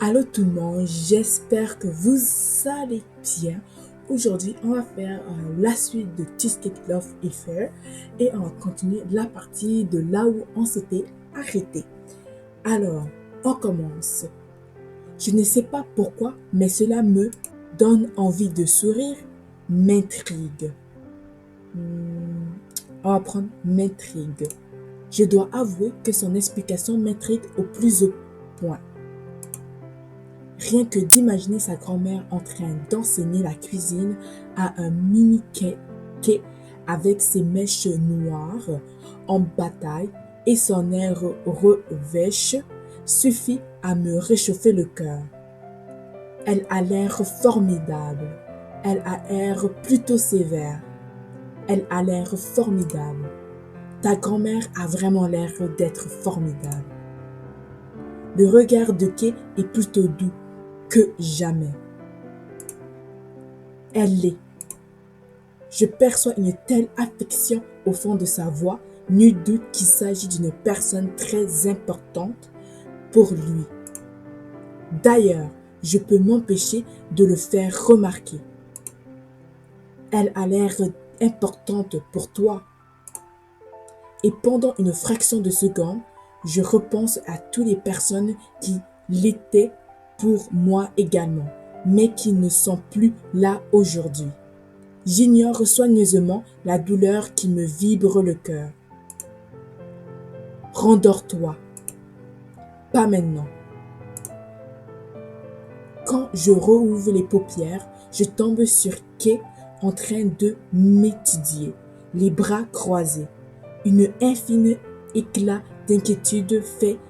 Allô tout le monde, j'espère que vous allez bien. Aujourd'hui, on va faire la suite de Cheesecake Love Affair et on va continuer la partie de là où on s'était arrêté. Alors, on commence. Je ne sais pas pourquoi, mais cela me donne envie de sourire, m'intrigue. On va prendre m'intrigue. Je dois avouer que son explication m'intrigue au plus haut point. Rien que d'imaginer sa grand-mère en train d'enseigner la cuisine à un mini-quai avec ses mèches noires en bataille et son air revêche suffit à me réchauffer le cœur. Elle a l'air formidable. Elle a l'air plutôt sévère. Elle a l'air formidable. Ta grand-mère a vraiment l'air d'être formidable. Le regard de Kay est plutôt doux que jamais. Elle l'est. Je perçois une telle affection au fond de sa voix, nul doute qu'il s'agit d'une personne très importante pour lui. D'ailleurs, je peux m'empêcher de le faire remarquer. Elle a l'air importante pour toi. Et pendant une fraction de seconde, je repense à toutes les personnes qui l'étaient pour moi également, mais qui ne sont plus là aujourd'hui. J'ignore soigneusement la douleur qui me vibre le cœur. Rendors-toi. Pas maintenant. Quand je rouvre les paupières, je tombe sur Kay en train de m'étudier, les bras croisés. Une infime éclat d'inquiétude fait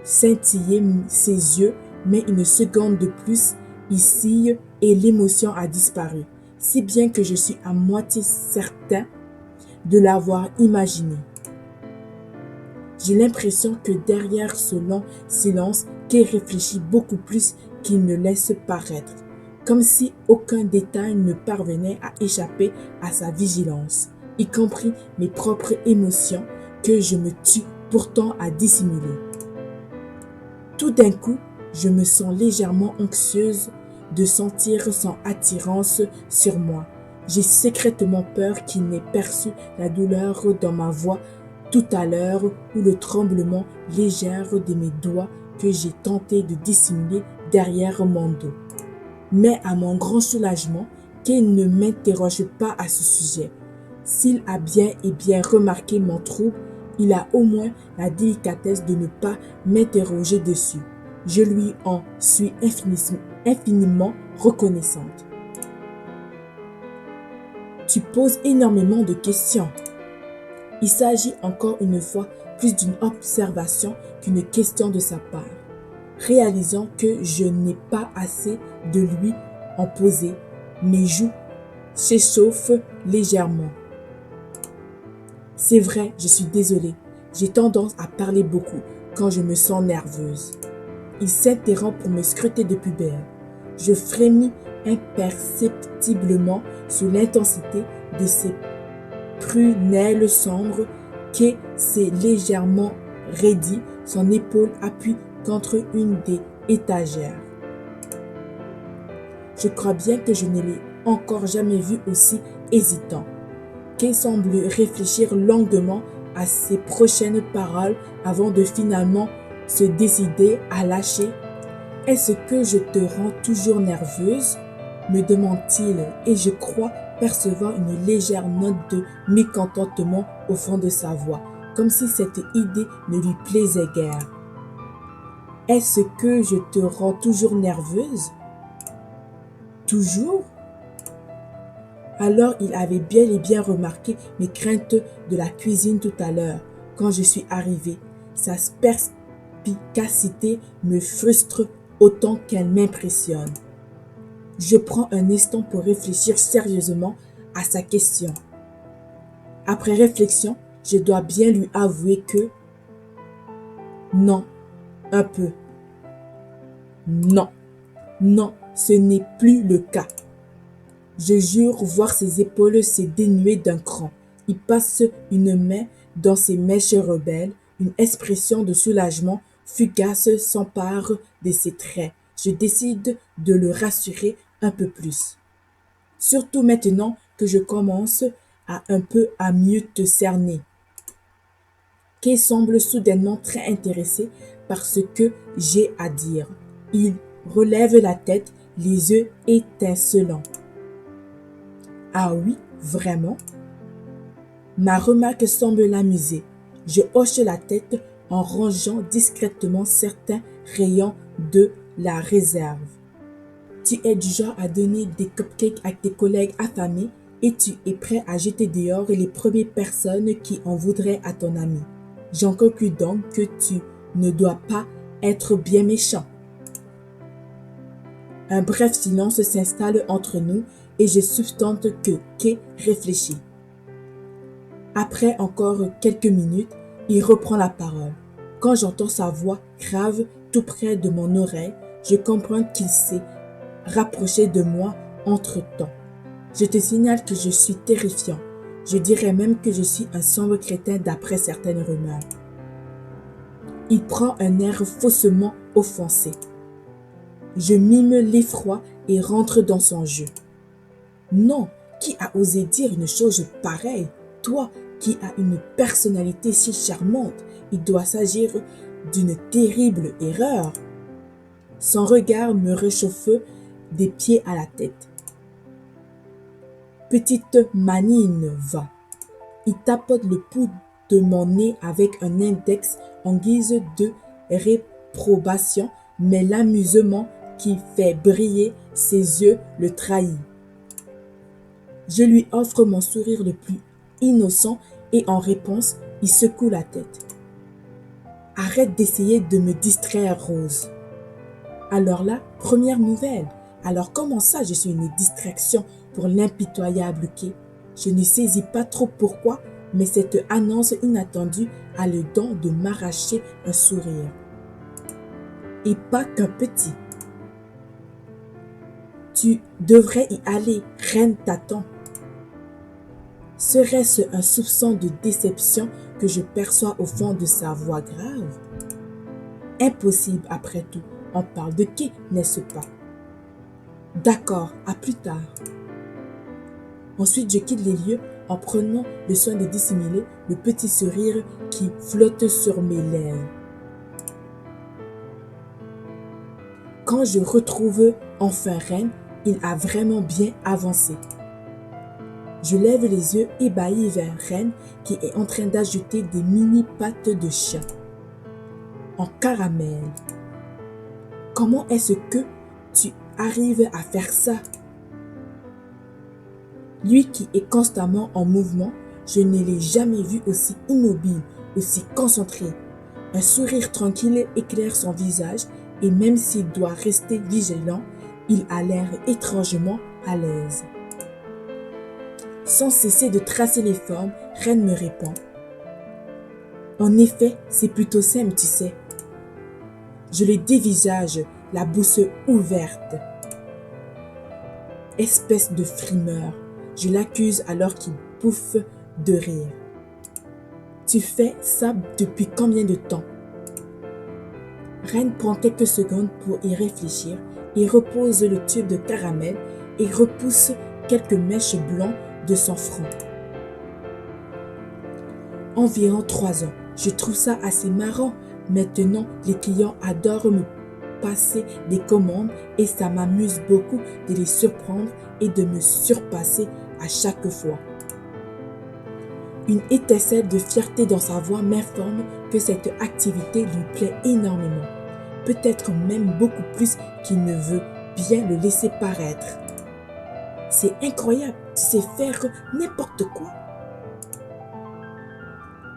scintiller ses yeux, mais une seconde de plus, ici, et l'émotion a disparu, si bien que je suis à moitié certain de l'avoir imaginé. J'ai l'impression que derrière ce long silence, Kay réfléchit beaucoup plus qu'il ne laisse paraître, comme si aucun détail ne parvenait à échapper à sa vigilance, y compris mes propres émotions que je me tue pourtant à dissimuler. Tout d'un coup, je me sens légèrement anxieuse de sentir son attirance sur moi. J'ai secrètement peur qu'il n'ait perçu la douleur dans ma voix tout à l'heure ou le tremblement léger de mes doigts que j'ai tenté de dissimuler derrière mon dos. Mais à mon grand soulagement, qu'il ne m'interroge pas à ce sujet. S'il a bien et bien remarqué mon trouble, il a au moins la délicatesse de ne pas m'interroger dessus. Je lui en suis infiniment reconnaissante. Tu poses énormément de questions. Il s'agit encore une fois plus d'une observation qu'une question de sa part. Réalisant que je n'ai pas assez de lui en poser, mes joues s'échauffent légèrement. C'est vrai, je suis désolée. J'ai tendance à parler beaucoup quand je me sens nerveuse. Il s'interrompt pour me scruter de plus belle. Je frémis imperceptiblement sous l'intensité de ses prunelles sombres qui s'est légèrement raidie, son épaule appuie contre une des étagères. Je crois bien que je ne l'ai encore jamais vu aussi hésitant. Kay semble réfléchir longuement à ses prochaines paroles avant de finalement se décider à lâcher. « Est-ce que je te rends toujours nerveuse ?» me demande-t-il, et je crois percevoir une légère note de mécontentement au fond de sa voix, comme si cette idée ne lui plaisait guère. « Est-ce que je te rends toujours nerveuse ?»« Toujours ?» Alors il avait bel et bien remarqué mes craintes de la cuisine tout à l'heure, quand je suis arrivée. Sa perspicacité me frustre autant qu'elle m'impressionne. Je prends un instant pour réfléchir sérieusement à sa question. Après réflexion, je dois bien lui avouer que non, un peu. Non, non, ce n'est plus le cas. Je jure voir ses épaules se dénuer d'un cran. Il passe une main dans ses mèches rebelles. Une expression de soulagement fugace s'empare de ses traits. je décide de le rassurer un peu plus. Surtout maintenant que je commence à un peu à mieux te cerner. Kay semble soudainement très intéressé par ce que j'ai à dire. Il relève la tête, les yeux étincelants. Ah oui, vraiment? Ma remarque semble l'amuser. Je hoche la tête en rangeant discrètement certains rayons de la réserve. Tu es du genre à donner des cupcakes à tes collègues affamés et tu es prêt à jeter dehors les premières personnes qui en voudraient à ton ami. J'en conclus donc que tu ne dois pas être bien méchant. Un bref silence s'installe entre nous et je subtente que Kay réfléchit. Après encore quelques minutes, il reprend la parole. Quand j'entends sa voix grave tout près de mon oreille, je comprends qu'il s'est rapproché de moi entre-temps. Je te signale que je suis terrifiant. Je dirais même que je suis un sombre crétin d'après certaines rumeurs. Il prend un air faussement offensé. Je mime l'effroi et rentre dans son jeu. Non, qui a osé dire une chose pareille? Toi qui as une personnalité si charmante, il doit s'agir d'une terrible erreur. Son regard me réchauffe des pieds à la tête. Petite manine, va. Il tapote le pouls de mon nez avec un index en guise de réprobation, mais l'amusement qui fait briller ses yeux le trahit. Je lui offre mon sourire le plus innocent et en réponse, il secoue la tête. Arrête d'essayer de me distraire, Rose. Alors là, première nouvelle. Alors comment ça, je suis une distraction pour l'impitoyable Kay? Je ne saisis pas trop pourquoi, mais cette annonce inattendue a le don de m'arracher un sourire. Et pas qu'un petit. Tu devrais y aller, reine t'attend. Serait-ce un soupçon de déception que je perçois au fond de sa voix grave? Impossible après tout, on parle de Kay, n'est-ce pas? D'accord, à plus tard. Ensuite, je quitte les lieux en prenant le soin de dissimuler le petit sourire qui flotte sur mes lèvres. Quand je retrouve enfin Ren, il a vraiment bien avancé. Je lève les yeux ébahis vers Ren qui est en train d'ajouter des mini pattes de chien en caramel. Comment est-ce que tu arrives à faire ça? Lui qui est constamment en mouvement, je ne l'ai jamais vu aussi immobile, aussi concentré. Un sourire tranquille éclaire son visage et même s'il doit rester vigilant, il a l'air étrangement à l'aise. Sans cesser de tracer les formes, Ren me répond. En effet, c'est plutôt simple, tu sais. Je le dévisage, la bouche ouverte. Espèce de frimeur. Je l'accuse alors qu'il pouffe de rire. Tu fais ça depuis combien de temps? Ren prend quelques secondes pour y réfléchir et repose le tube de caramel et repousse quelques mèches blancs de son front. Environ 3 ans. Je trouve ça assez marrant. Maintenant, les clients adorent me passer des commandes et ça m'amuse beaucoup de les surprendre et de me surpasser à chaque fois. Une étincelle de fierté dans sa voix m'informe que cette activité lui plaît énormément. Peut-être même beaucoup plus qu'il ne veut bien le laisser paraître. C'est incroyable, tu sais faire n'importe quoi.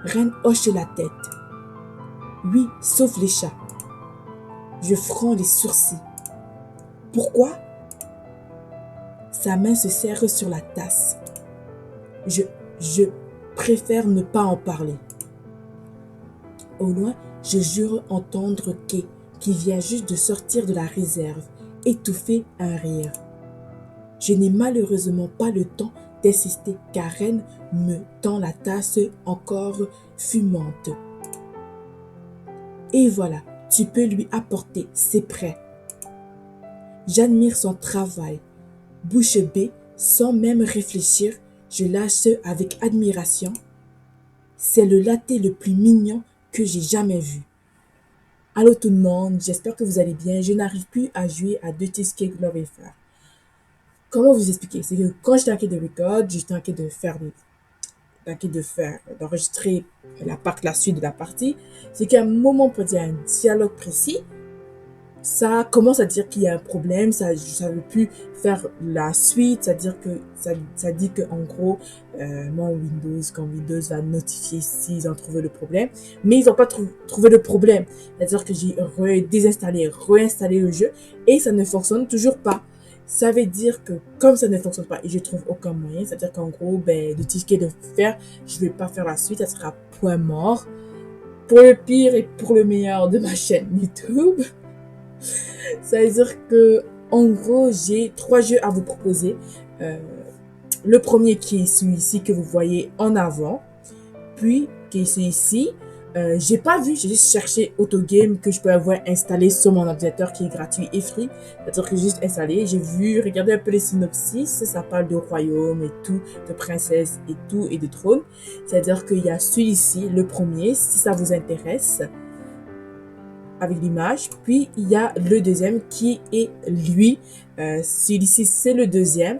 Ren hoche la tête. Oui, sauf les chats. Je fronce les sourcils. Pourquoi? Sa main se serre sur la tasse. Je préfère ne pas en parler. Au loin, je jure entendre Kay, qui vient juste de sortir de la réserve, étouffer un rire. Je n'ai malheureusement pas le temps d'insister car Ren me tend la tasse encore fumante. Et voilà, tu peux lui apporter, c'est prêt. J'admire son travail. Bouche bée, sans même réfléchir, je lâche avec admiration. C'est le latte le plus mignon que j'ai jamais vu. Allô tout le monde, j'espère que vous allez bien. Je n'arrive plus à jouer à Deux Cheesecake Love Affair. Comment vous expliquer? C'est que quand j'étais en train de record, j'étais en train d'enregistrer la suite de la partie. C'est qu'à un moment, pour dire un dialogue précis, ça commence à dire qu'il y a un problème, ça ne veut plus faire la suite, c'est-à-dire que ça dit que en gros, quand Windows va notifier s'ils ont trouvé le problème, mais ils n'ont pas trouvé le problème. C'est-à-dire que j'ai réinstallé le jeu et ça ne fonctionne toujours pas. Ça veut dire que comme ça ne fonctionne pas et je trouve aucun moyen, c'est-à-dire qu'en gros, de ticket de faire, je vais pas faire la suite, ça sera point mort. Pour le pire et pour le meilleur de ma chaîne YouTube. Ça veut dire que, en gros, j'ai 3 jeux à vous proposer. Euh, le premier qui est celui-ci que vous voyez en avant, puis qui est celui-ci. J'ai pas vu, j'ai juste cherché Autogame que je peux avoir installé sur mon ordinateur qui est gratuit et free. C'est-à-dire que j'ai juste installé, j'ai vu, regardé un peu les synopsis, ça parle de royaume et tout, de princesse et tout, et de trône. C'est-à-dire qu'il y a celui-ci, le premier, si ça vous intéresse, avec l'image. Puis il y a le deuxième qui est lui. Celui-ci, c'est le deuxième.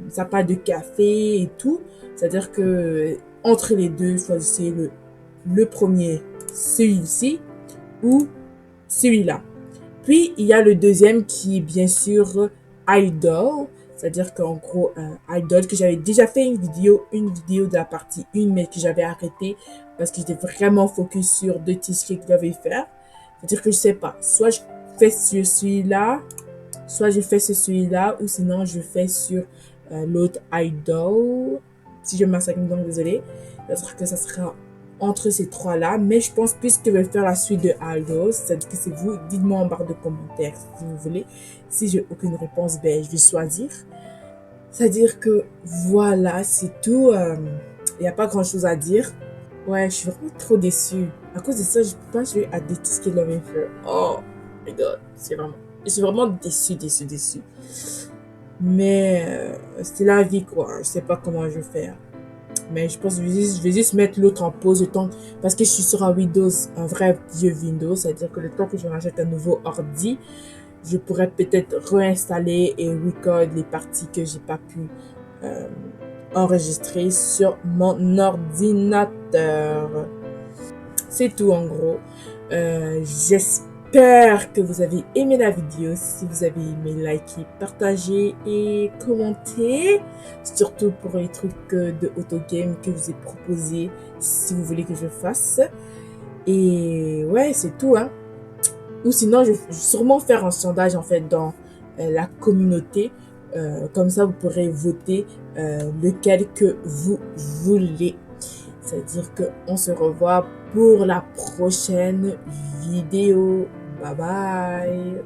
Ça parle de café et tout. C'est-à-dire que entre les deux, choisissez le premier, celui-ci ou celui-là. Puis il y a le deuxième qui est bien sûr Idol. C'est-à-dire qu'en gros, Idol, que j'avais déjà fait une vidéo de la partie 1, mais que j'avais arrêté parce que j'étais vraiment focus sur deux titres que je devais faire. C'est-à-dire que je sais pas. Soit je fais sur celui-là, soit je fais sur celui-là, ou sinon je fais sur l'autre Idol. Si je massacre, donc désolé. C'est-à-dire que ça sera entre ces trois-là. Mais je pense, puisque je vais faire la suite de Idol, c'est-à-dire que c'est vous, dites-moi en barre de commentaires si vous voulez. Si j'ai aucune réponse, je vais choisir. C'est-à-dire que voilà, c'est tout. Il n'y a pas grand-chose à dire. Ouais, je suis vraiment trop déçue. À cause de ça, je peux pas jouer à des tickets Love and Fair. Oh my god, je suis vraiment déçue. Mais c'est la vie quoi. Je sais pas comment je vais faire. Mais je pense que je vais juste mettre l'autre en pause le temps. Parce que je suis sur un Windows, un vrai vieux Windows. C'est-à-dire que le temps que je rachète un nouveau ordi, je pourrais peut-être réinstaller et record les parties que j'ai pas pu enregistrer sur mon ordinateur. C'est tout en gros. J'espère que vous avez aimé la vidéo. Si vous avez aimé, likez, partagez et commentez. Surtout pour les trucs de Autogame que je vous ai proposé si vous voulez que je fasse. Et ouais, c'est tout. Hein. Ou sinon, je vais sûrement faire un sondage en fait dans la communauté. Comme ça, vous pourrez voter lequel que vous voulez. C'est-à-dire qu'on se revoit pour la prochaine vidéo. Bye bye.